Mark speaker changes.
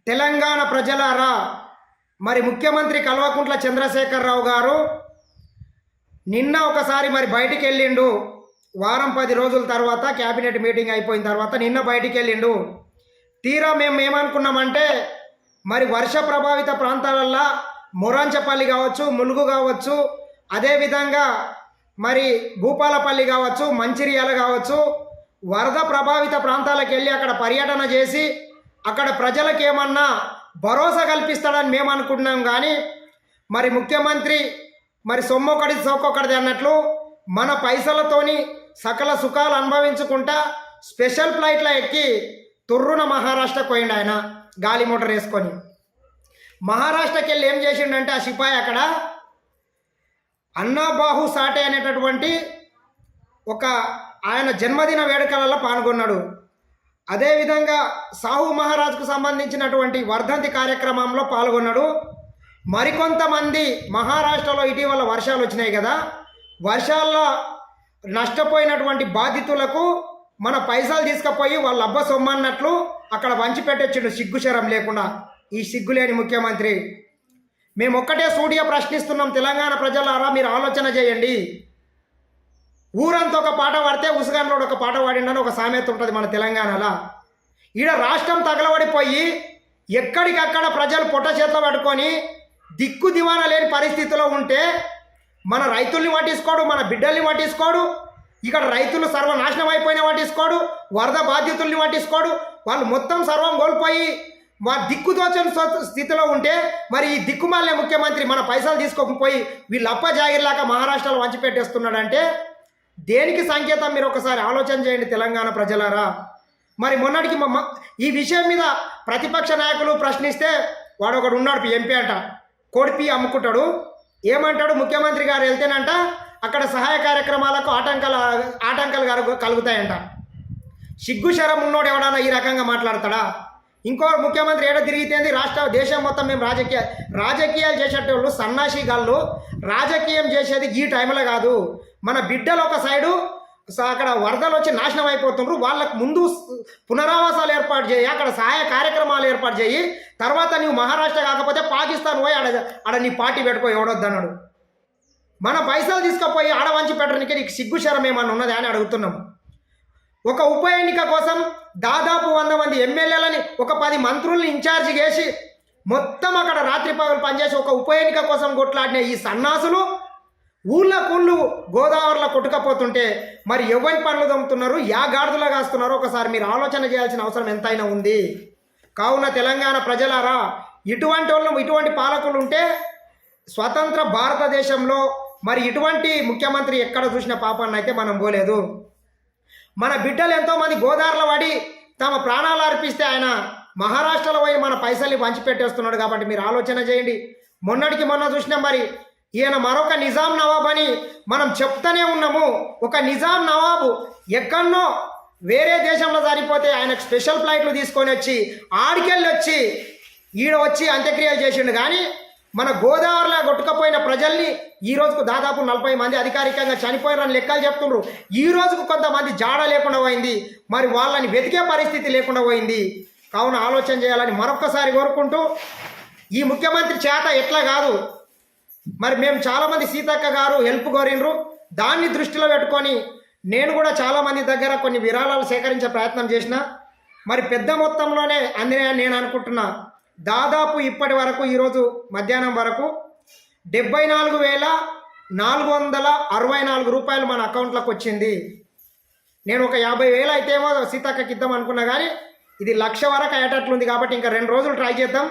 Speaker 1: తెలంగాణ ప్రజలారా, మరి ముఖ్యమంత్రి కల్వకుంట్ల చంద్రశేఖరరావు గారు నిన్న ఒకసారి మరి బయటికి వెళ్ళిండు. వారం 10 రోజుల తర్వాత క్యాబినెట్ మీటింగ్ అయిపోయిన తర్వాత నిన్న బయటికి వెళ్ళిండు. తీరా మేము ఏమనుకున్నామంటే మరి వర్ష ప్రభావిత ప్రాంతాలల్లో మొరాంచపల్లి కావచ్చు, ములుగు కావచ్చు, అదేవిధంగా మరి భూపాలపల్లి కావచ్చు, మంచిర్యాల కావచ్చు, వరద ప్రభావిత ప్రాంతాలకు వెళ్ళి అక్కడ పర్యటన చేసి అక్కడ ప్రజలకు ఏమన్నా భరోసా కల్పిస్తాడని మేము అనుకుంటున్నాం. కానీ మరి ముఖ్యమంత్రి మరి సొమ్మొకటిది సోకొకటిది అన్నట్లు మన పైసలతోని సకల సుఖాలు అనుభవించుకుంటా స్పెషల్ ఫ్లైట్లో ఎక్కి తుర్రున మహారాష్ట్రకు పోయిండు. ఆయన గాలి మోటార్ వేసుకొని మహారాష్ట్రకి వెళ్ళి ఏం చేసిండంటే ఆ సిపాయి అక్కడ అన్నాబాహు సాటే అనేటటువంటి ఒక ఆయన జన్మదిన వేడుకలలో పాల్గొన్నాడు. అదేవిధంగా సాహు మహారాజ్కు సంబంధించినటువంటి వర్ధంతి కార్యక్రమంలో పాల్గొన్నాడు. మరికొంతమంది మహారాష్ట్రలో ఇటీవల వర్షాలు వచ్చినాయి కదా, వర్షాల్లో నష్టపోయినటువంటి బాధితులకు మన పైసలు తీసుకుపోయి వాళ్ళ అబ్బ సొమ్మన్నట్లు అక్కడ వంచిపెట్టొచ్చిండు సిగ్గుశరం లేకుండా. ఈ సిగ్గులేని ముఖ్యమంత్రి. మేము ఒక్కటే సూటిగా ప్రశ్నిస్తున్నాం, తెలంగాణ ప్రజలారా మీరు ఆలోచన చేయండి. ఊరంతా ఒక పాట పాడితే ఉసుగాన్లోడు ఒక పాట పాడిండని ఒక సామెత ఉంటుంది మన తెలంగాణలో. ఈడ రాష్ట్రం తగలబడిపోయి ఎక్కడికక్కడ ప్రజలు పొట్ట చేతిలో పట్టుకొని దిక్కు దివాన లేని పరిస్థితిలో ఉంటే మన రైతుల్ని పట్టించుకోడు, మన బిడ్డల్ని పట్టించుకోడు, ఇక్కడ రైతులు సర్వనాశనం అయిపోయిన పట్టించుకోడు, వరద బాధితుల్ని పట్టించుకోడు. వాళ్ళు మొత్తం సర్వం కోల్పోయి మా దిక్కుదోచని స్థితిలో ఉంటే మరి ఈ దిక్కుమాలే ముఖ్యమంత్రి మన పైసలు తీసుకోకపోయి వీళ్ళు అప్ప జాగిరిలాగా మహారాష్ట్రలో వంచిపెట్టేస్తున్నాడంటే దేనికి సంకేతం? మీరు ఒకసారి ఆలోచన చేయండి తెలంగాణ ప్రజలారా. మరి మొన్నటికి ఈ విషయం మీద ప్రతిపక్ష నాయకులు ప్రశ్నిస్తే వాడు ఒకడు ఉన్నాడు, ఎంపీ అంట, కోడిపి అమ్ముకుంటాడు. ఏమంటాడు? ముఖ్యమంత్రి గారు వెళ్తేనంట అక్కడ సహాయ కార్యక్రమాలకు ఆటంకాలు కలుగుతాయంట. సిగ్గు శరం ఉన్నోడు ఎవడన్నా ఈ రకంగా మాట్లాడతాడా? ఇంకో ముఖ్యమంత్రి ఏడో తిరిగితేంది దేశం మొత్తం మేము రాజకీయాలు చేసేటోళ్ళు సన్నాసి గాళ్ళు. రాజకీయం చేసేది ఈ టైంలో కాదు. మన బిడ్డలు ఒక సైడు అక్కడ వరదలు వచ్చి నాశనం అయిపోతుండ్రు, వాళ్ళకు ముందు పునరావాసాలు ఏర్పాటు చేయి, అక్కడ సహాయ కార్యక్రమాలు ఏర్పాటు చేయి. తర్వాత నువ్వు మహారాష్ట్ర కాకపోతే పాకిస్తాన్ పోయి ఆడ నీ పార్టీ పెట్టుకో ఎవడొద్దన్నాడు. మన పైసలు తీసుకుపోయి ఆడ వంచి పెట్టడానికి నీకు సిగ్గు శరం ఏమన్నా ఉన్నదా అని అడుగుతున్నాం. ఒక ఉప ఎన్నిక కోసం దాదాపు 100 మంది ఎమ్మెల్యేలని ఒక 10 మంత్రుల్ని ఇన్ఛార్జి చేసి మొత్తం అక్కడ రాత్రి పగలు పనిచేసి ఒక ఉప ఎన్నిక కోసం కొట్లాడిన ఈ సన్నాసులు ఊళ్ళ గోదావరిలో కొట్టుకపోతుంటే మరి ఎవరి పనులు దమ్ముతున్నారు, గాడిదలా కాస్తున్నారు? ఒకసారి మీరు ఆలోచన చేయాల్సిన అవసరం ఎంతైనా ఉంది. కావున తెలంగాణ ప్రజలారా, ఇటువంటి పాలకులు ఉంటే స్వతంత్ర భారతదేశంలో మరి ఇటువంటి ముఖ్యమంత్రి ఎక్కడ చూసిన పాపాన్ని అయితే మనం పోలేదు. మన బిడ్డలు ఎంతోమంది గోదావరిలో పడి తమ ప్రాణాలు అర్పిస్తే ఆయన మహారాష్ట్రలో పోయి మన పైసల్ని పంచిపెట్టేస్తున్నాడు. కాబట్టి మీరు ఆలోచన చేయండి. మొన్న చూసినాం, మరి ఈయన మరొక నిజాం నవాబ్ అని మనం చెప్తూనే ఉన్నాము. ఒక నిజాం నవాబు ఎక్కడనో వేరే దేశంలో సరిపోతే ఆయనకు స్పెషల్ ఫ్లైట్లు తీసుకొని వచ్చి ఆడికెళ్ళి వచ్చి ఈడ వచ్చి అంత్యక్రియలు చేసిండు. కానీ మన గోదావరిలో కొట్టుకపోయిన ప్రజల్ని ఈ రోజుకు దాదాపు 40 మంది అధికారికంగా చనిపోయారని లెక్కలు చెప్తుండ్రు. ఈ రోజుకు కొంతమంది జాడ లేకుండా పోయింది, మరి వాళ్ళని వెతికే పరిస్థితి లేకుండా పోయింది. కావున ఆలోచన చేయాలని మరొక్కసారి కోరుకుంటూ, ఈ ముఖ్యమంత్రి చేత ఎట్లా కాదు, మరి మేము చాలామంది సీతక్క గారు హెల్ప్ కోరిండ్రు, దాన్ని దృష్టిలో పెట్టుకొని నేను కూడా చాలామంది దగ్గర కొన్ని విరాళాలు సేకరించే ప్రయత్నం చేసిన. మరి పెద్ద మొత్తంలోనే అందినాయని నేను అనుకుంటున్నా. దాదాపు ఇప్పటి వరకు ఈరోజు మధ్యాహ్నం వరకు 74,464 రూపాయలు మన అకౌంట్లోకి వచ్చింది. నేను ఒక 50,000 అయితే ఏమో సీతక్కకి ఇద్దాం అనుకున్నా, కానీ ఇది 1,00,000 వరకు అయ్యేటట్లుంది. కాబట్టి ఇంకా 2 రోజులు ట్రై చేద్దాం.